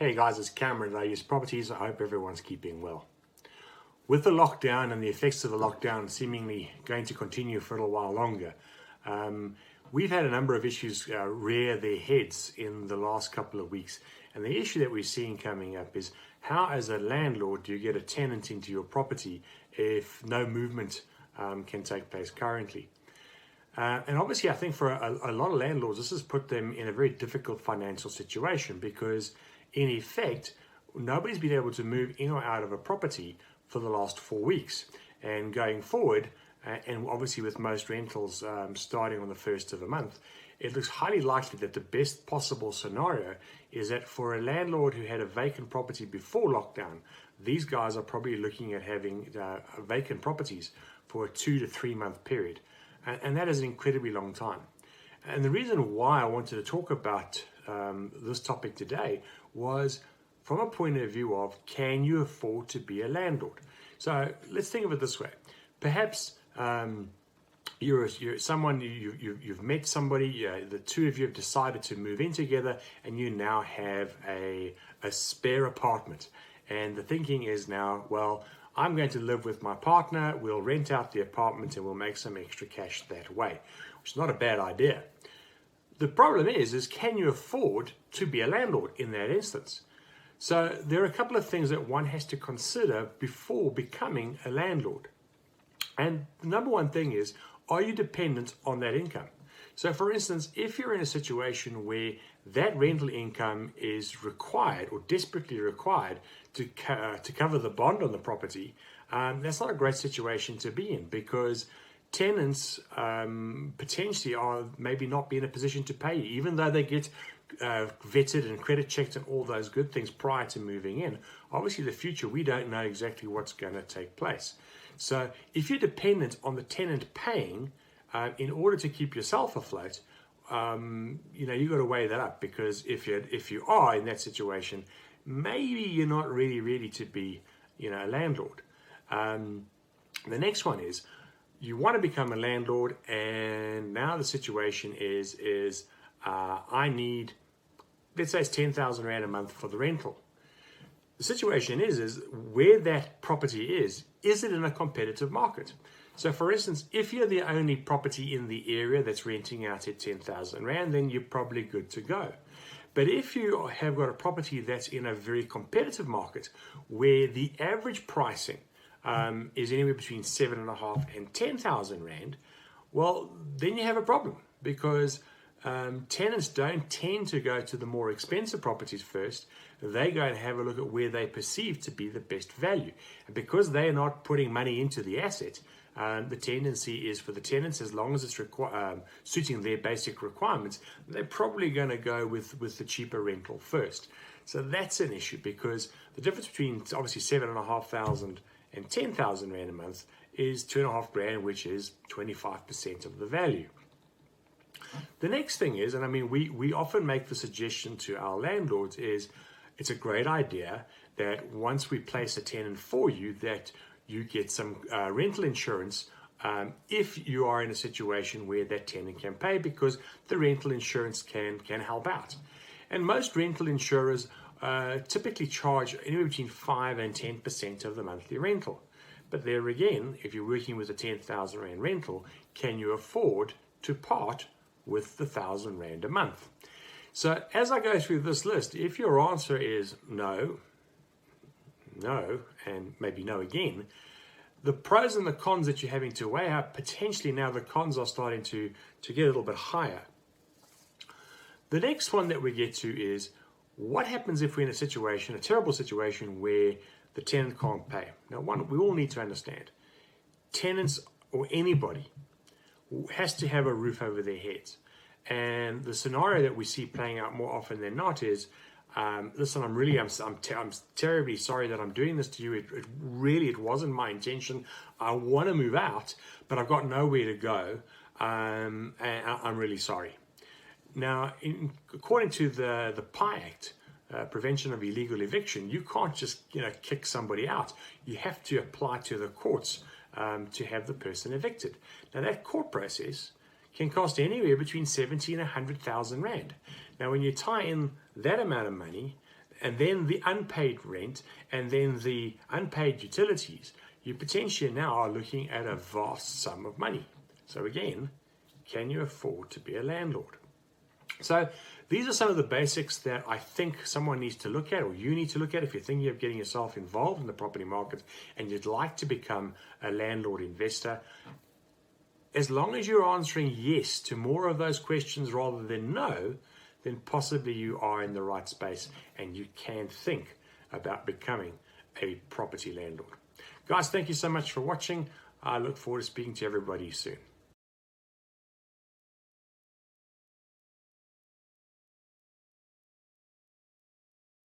Hey guys, it's Cameron at I Use Properties. I hope everyone's keeping well. With the lockdown and the effects of the lockdown seemingly going to continue for a little while longer, we've had a number of issues rear their heads in the last couple of weeks. And the issue that we're seeing coming up is how, as a landlord, do you get a tenant into your property if no movement can take place currently? And obviously, I think for a lot of landlords, this has put them in a very difficult financial situation because, in effect, nobody's been able to move in or out of a property for the last 4 weeks. And going forward, and obviously with most rentals starting on the first of the month, it looks highly likely that the best possible scenario is that for a landlord who had a vacant property before lockdown, these guys are probably looking at having vacant properties for a 2 to 3 month period. And that is an incredibly long time. And the reason why I wanted to talk about this topic today was from a point of view of, can you afford to be a landlord? So let's think of it this way. Perhaps you're someone, you've met somebody, the two of you have decided to move in together, and you now have a spare apartment. And the thinking is now, well, I'm going to live with my partner, we'll rent out the apartment and we'll make some extra cash that way, which is not a bad idea. The problem is can you afford to be a landlord in that instance? So there are a couple of things that one has to consider before becoming a landlord. And the number one thing is, are you dependent on that income? So for instance, if you're in a situation where that rental income is required or desperately required to cover the bond on the property, that's not a great situation to be in, because tenants potentially are maybe not be in a position to pay you, even though they get vetted and credit checked and all those good things prior to moving in. Obviously, the future, we don't know exactly what's going to take place. So if you're dependent on the tenant paying in order to keep yourself afloat, you've got to weigh that up, because if you are in that situation, maybe you're not really ready to be a landlord. The next one is, you want to become a landlord, and now the situation is I need, let's say it's 10,000 Rand a month for the rental. The situation is where that property is it in a competitive market? So for instance, if you're the only property in the area that's renting out at 10,000 Rand, then you're probably good to go. But if you have got a property that's in a very competitive market where the average pricing is anywhere between 7.5 and 10,000 Rand, well, then you have a problem, because tenants don't tend to go to the more expensive properties first. They go and have a look at where they perceive to be the best value. And because they're not putting money into the asset, the tendency is for the tenants, as long as it's suiting their basic requirements, they're probably going to go with the cheaper rental first. So that's an issue, because the difference between obviously 7,500 and 10,000 Rand a month is 2.5 grand, which is 25% of the value. The next thing is, and I mean, we often make the suggestion to our landlords, is it's a great idea that once we place a tenant for you, that you get some rental insurance if you are in a situation where that tenant can pay, because the rental insurance can help out. And most rental insurers typically charge anywhere between 5 and 10% of the monthly rental. But there again, if you're working with a 10,000 Rand rental, can you afford to part with the 1,000 Rand a month? So as I go through this list, if your answer is no, and maybe no again, the pros and the cons that you're having to weigh up, potentially now the cons are starting to get a little bit higher. The next one that we get to is, what happens if we're in a terrible situation where the tenant can't pay? Now, we all need to understand, tenants or anybody has to have a roof over their heads. And the scenario that we see playing out more often than not is, listen, I'm terribly sorry that I'm doing this to you. It wasn't my intention. I want to move out, but I've got nowhere to go. And I'm really sorry. Now, according to the PI Act, Prevention of Illegal Eviction, you can't just kick somebody out. You have to apply to the courts to have the person evicted. Now, that court process can cost anywhere between 70 and 100,000 Rand. Now, when you tie in that amount of money, and then the unpaid rent, and then the unpaid utilities, you potentially now are looking at a vast sum of money. So again, can you afford to be a landlord? So these are some of the basics that I think someone needs to look at, or you need to look at, if you're thinking of getting yourself involved in the property market and you'd like to become a landlord investor. As long as you're answering yes to more of those questions rather than no, then possibly you are in the right space and you can think about becoming a property landlord. Guys, thank you so much for watching. I look forward to speaking to everybody soon.